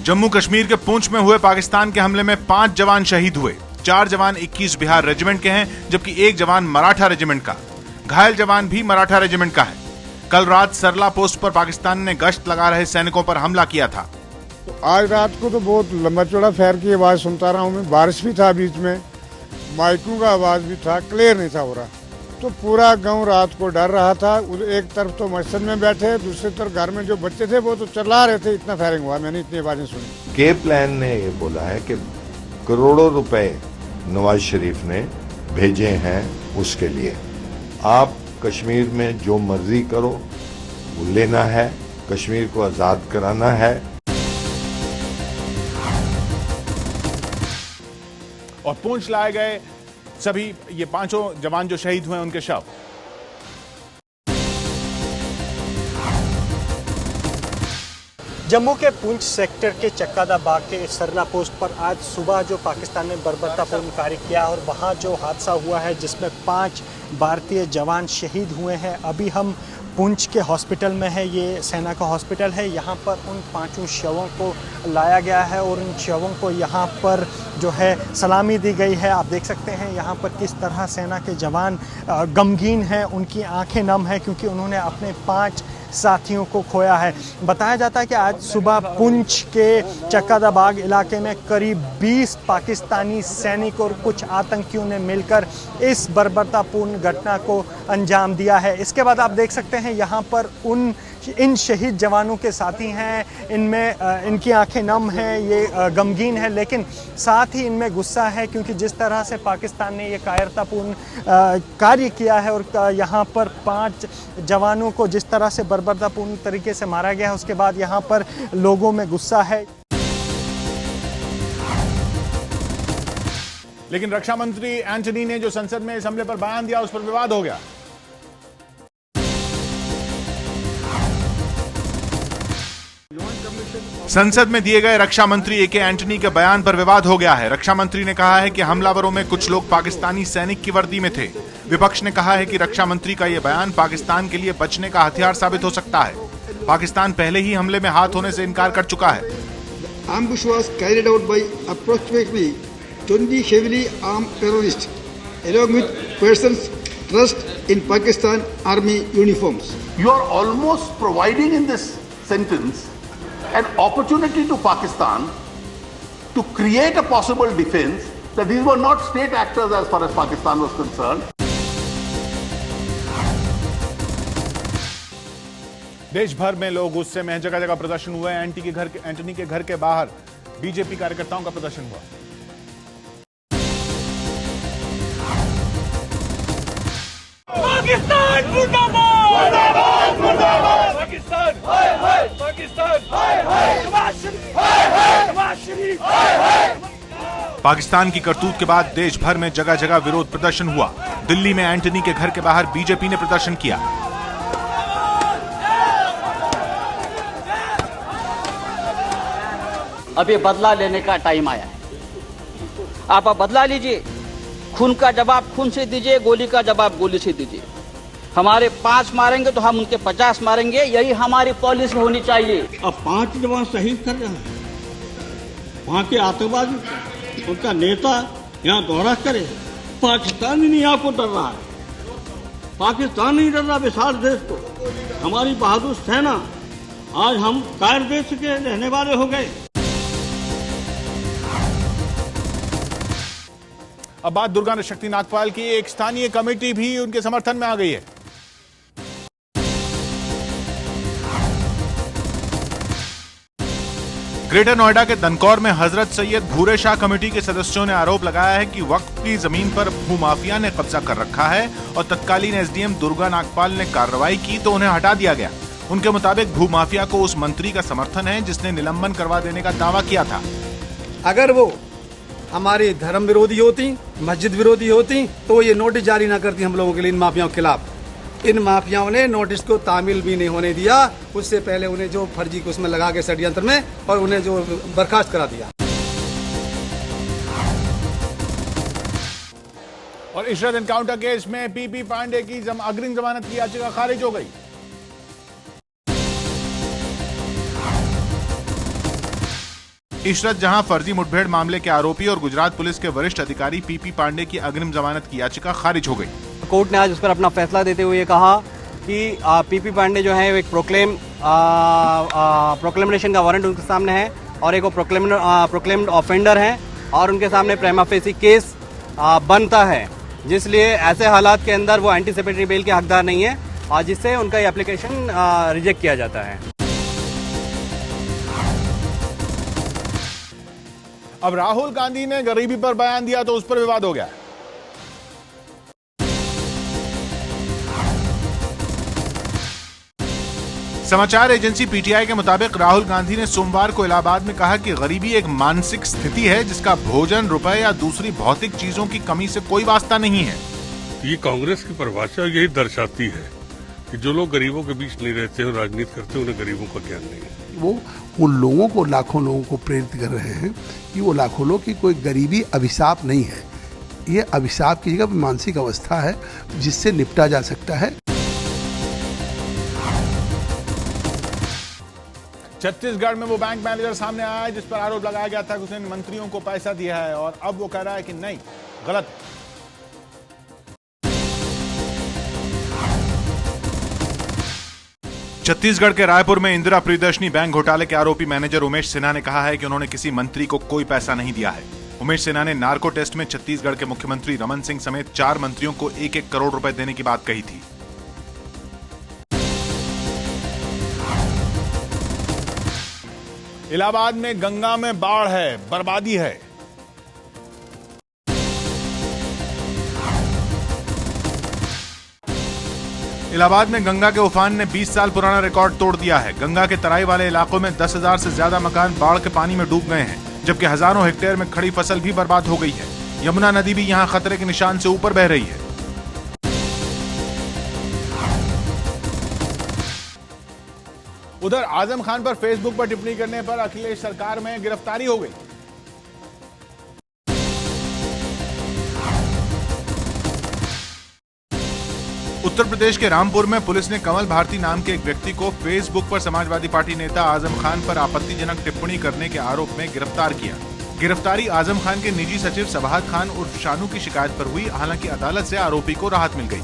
जम्मू कश्मीर के पुंछ में हुए पाकिस्तान के हमले में 5 जवान शहीद हुए। 4 जवान 21 बिहार रेजिमेंट के हैं, जबकि 1 जवान मराठा रेजिमेंट का। घायल जवान भी मराठा रेजिमेंट का है। कल रात सरला पोस्ट पर पाकिस्तान ने गश्त लगा रहे सैनिकों पर हमला किया था। तो आज रात को तो बहुत लंबा चौड़ा फायर की आवाज सुनता रहा हूँ मैं। बारिश भी था, बीच में माइकों का आवाज भी था, क्लियर नहीं था हो रहा। तो पूरा गांव रात को डर रहा था। एक तरफ तो मस्जिद में बैठे, दूसरी तरफ घर में जो बच्चे थे वो तो चिल्ला रहे थे, इतना फायरिंग हुआ। मैंने इतनी आवाजें सुनी। के प्लान ने ये बोला है कि करोड़ों रुपए नवाज शरीफ ने भेजे हैं उसके लिए। आप कश्मीर में जो मर्जी करो, वो लेना है, कश्मीर को आजाद कराना है। और पुंछ लाए गए सभी ये 5 जवान जो शहीद हुए उनके शव। जम्मू के पुंछ सेक्टर के चक्कादा बाग के सरला पोस्ट पर आज सुबह जो पाकिस्तान ने बर्बरतापूर्ण कार्य किया और वहां जो हादसा हुआ है जिसमें 5 भारतीय जवान शहीद हुए हैं। अभी हम पुंछ के हॉस्पिटल में है, ये सेना का हॉस्पिटल है। यहाँ पर उन 5 शवों को लाया गया है और उन शवों को यहाँ पर जो है सलामी दी गई है। आप देख सकते हैं यहाँ पर किस तरह सेना के जवान गमगीन हैं, उनकी आंखें नम हैं क्योंकि उन्होंने अपने 5 साथियों को खोया है। बताया जाता है कि आज सुबह पुंछ के चक्कादा बाग इलाके में करीब 20 पाकिस्तानी सैनिक और कुछ आतंकियों ने मिलकर इस बर्बरतापूर्ण घटना को अंजाम दिया है। इसके बाद आप देख सकते हैं यहाँ पर इन शहीद जवानों के साथी हैं, इनमें इनकी आंखें नम हैं, ये गमगीन है, लेकिन साथ ही इनमें गुस्सा है क्योंकि जिस तरह से पाकिस्तान ने ये कायरतापूर्ण कार्य किया है और यहाँ पर 5 जवानों को जिस तरह से बर्बरतापूर्ण तरीके से मारा गया है, उसके बाद यहाँ पर लोगों में गुस्सा है। लेकिन रक्षा मंत्री एंटनी ने जो संसद में इस हमले पर बयान दिया उस पर विवाद हो गया। संसद में दिए गए रक्षा मंत्री ए के एंटनी के बयान पर विवाद हो गया है। रक्षा मंत्री ने कहा है कि हमलावरों में कुछ लोग पाकिस्तानी सैनिक की वर्दी में थे। विपक्ष ने कहा है कि रक्षा मंत्री का यह बयान पाकिस्तान के लिए बचने का हथियार साबित हो सकता है। पाकिस्तान पहले ही हमले में हाथ होने से इनकार कर चुका है। Ambush was carried out by approximately 20 heavily armed terrorists, along with persons dressed in Pakistan Army uniforms. You are almost providing in this sentence an opportunity to Pakistan to create a possible defense that these were not state actors as far as Pakistan was concerned. देश भर में लोग गुस्से में हैं, जगह जगह प्रदर्शन हुए। एंटनी के घर के बाहर बीजेपी कार्यकर्ताओं का प्रदर्शन हुआ। पाकिस्तान मुर्दाबाद, मुर्दाबाद, पाकिस्तान, हाय हाय, पाकिस्तान, हाय हाय, नवाज शरीफ, हाय हाय, नवाज शरीफ, हाय हाय। पाकिस्तान की करतूत के बाद देश भर में जगह जगह विरोध प्रदर्शन हुआ। दिल्ली में एंटनी के घर के बाहर बीजेपी ने प्रदर्शन किया। अब ये बदला लेने का टाइम आया है। आप बदला लीजिए। खून का जवाब खून से दीजिए, गोली का जवाब गोली से दीजिए। हमारे 5 मारेंगे तो हम उनके 50 मारेंगे, यही हमारी पॉलिसी होनी चाहिए। अब 5 जवान शहीद कर रहे हैं। वहाँ के आतंकवादी, उनका नेता यहाँ दौरा करे। पाकिस्तान ही नहीं आपको डर रहा है। पाकिस्तान नहीं डर रहा विशाल देश को। हमारी बहादुर सेना, आज हम कायर देश के रहने वाले हो गए। अब बात दुर्गा शक्ति नागपाल की। एक स्थानीय कमेटी भी उनके समर्थन में आ गई है। ग्रेटर नोएडा के दनकौर में हजरत सैयद भूरे शाह कमेटी के सदस्यों ने आरोप लगाया है कि वक्फ की जमीन पर भूमाफिया ने कब्जा कर रखा है और तत्कालीन एसडीएम दुर्गा नागपाल ने कार्रवाई की तो उन्हें हटा दिया गया। उनके मुताबिक भूमाफिया को उस मंत्री का समर्थन है जिसने निलंबन करवा देने का दावा किया था। अगर वो हमारे धर्म विरोधी होती, मस्जिद विरोधी होती तो ये नोटिस जारी ना करती हम लोगों के लिए, इन माफियाओं के खिलाफ। इन माफियाओं ने नोटिस को तामील भी नहीं होने दिया। उससे पहले उन्हें जो फर्जी को उसमें लगा के षड्यंत्र में और उन्हें जो बर्खास्त करा दिया। और इशरत एनकाउंटर केस में पीपी पांडे की अग्रिम जमानत की याचिका खारिज हो गई। इशरत जहां फर्जी मुठभेड़ मामले के आरोपी और गुजरात पुलिस के वरिष्ठ अधिकारी पीपी पांडे की अग्रिम जमानत की याचिका खारिज हो गई। कोर्ट ने आज उस पर अपना फैसला देते हुए कहा कि पीपी पांडे जो है एक प्रोक्लेमेशन का वारंट उनके सामने है और एक वो प्रोक्लेम्ड ऑफेंडर है और उनके सामने प्रेमा फेसी केस बनता है, जिसलिए ऐसे हालात के अंदर वो एंटीसिपेटरी बेल के हकदार नहीं है और जिससे उनका ये एप्लीकेशन रिजेक्ट किया जाता है। अब राहुल गांधी ने गरीबी पर बयान दिया तो उस पर विवाद हो गया। समाचार एजेंसी पीटीआई के मुताबिक राहुल गांधी ने सोमवार को इलाहाबाद में कहा कि गरीबी एक मानसिक स्थिति है जिसका भोजन, रुपए या दूसरी भौतिक चीजों की कमी से कोई वास्ता नहीं है। ये कांग्रेस की परिभाषा यही दर्शाती है कि जो लोग गरीबों के बीच नहीं रहते और राजनीति करते हैं उन्हें गरीबों का ज्ञान नहीं है। वो उन लोगों को, लाखों लोगों को प्रेरित कर रहे हैं कि वो लाखों लोग की कोई गरीबी अभिशाप नहीं है, ये अभिशाप की जगह मानसिक अवस्था है जिससे निपटा जा सकता है। छत्तीसगढ़ में वो बैंक मैनेजर सामने आया है जिस पर आरोप लगाया गया था कि उसने मंत्रियों को पैसा दिया है और अब वो कह रहा है कि नहीं, गलत। छत्तीसगढ़ के रायपुर में इंदिरा प्रियदर्शनी बैंक घोटाले के आरोपी मैनेजर उमेश सिन्हा ने कहा है कि उन्होंने किसी मंत्री को कोई पैसा नहीं दिया है। उमेश सिन्हा ने नार्को टेस्ट में छत्तीसगढ़ के मुख्यमंत्री रमन सिंह समेत 4 मंत्रियों को 1-1 करोड़ रुपए देने की बात कही थी। इलाहाबाद में गंगा में बाढ़ है, बर्बादी है। इलाहाबाद में गंगा के उफान ने 20 साल पुराना रिकॉर्ड तोड़ दिया है। गंगा के तराई वाले इलाकों में 10,000 से ज्यादा मकान बाढ़ के पानी में डूब गए हैं, जबकि हजारों हेक्टेयर में खड़ी फसल भी बर्बाद हो गई है। यमुना नदी भी यहां खतरे के निशान से ऊपर बह रही है। उधर आजम खान पर फेसबुक पर टिप्पणी करने पर अखिलेश सरकार में गिरफ्तारी हो गई। उत्तर प्रदेश के रामपुर में पुलिस ने कमल भारती नाम के एक व्यक्ति को फेसबुक पर समाजवादी पार्टी नेता आजम खान पर आपत्तिजनक टिप्पणी करने के आरोप में गिरफ्तार किया। गिरफ्तारी आजम खान के निजी सचिव सबाहत खान उर्फ शानू की शिकायत पर हुई। हालांकि अदालत से आरोपी को राहत मिल गई।